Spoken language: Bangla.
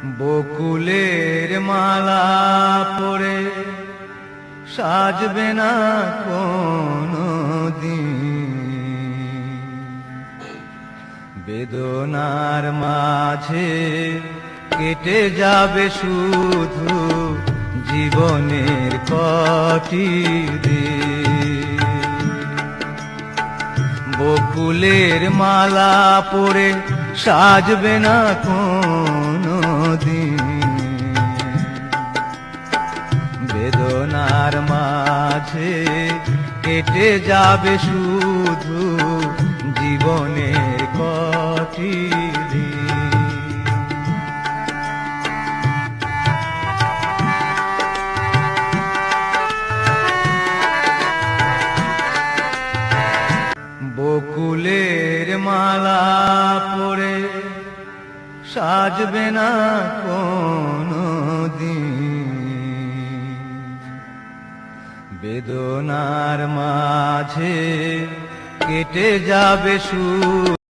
বকুলের মালা পরে সাজবে না কোনদিন, বেদনার মাঝে কেটে যাবে শুধু জীবনের কটি দিন। বকুলের মালা পরে সাজবে না কোনদিন, বেদনার মাঝে কেটে যাবে শুধু জীবনের কটি দিন। বকুলের মালা পরে সাজবে না কোনদিন, বেদনার মাঝে কেটে যাবে শুধু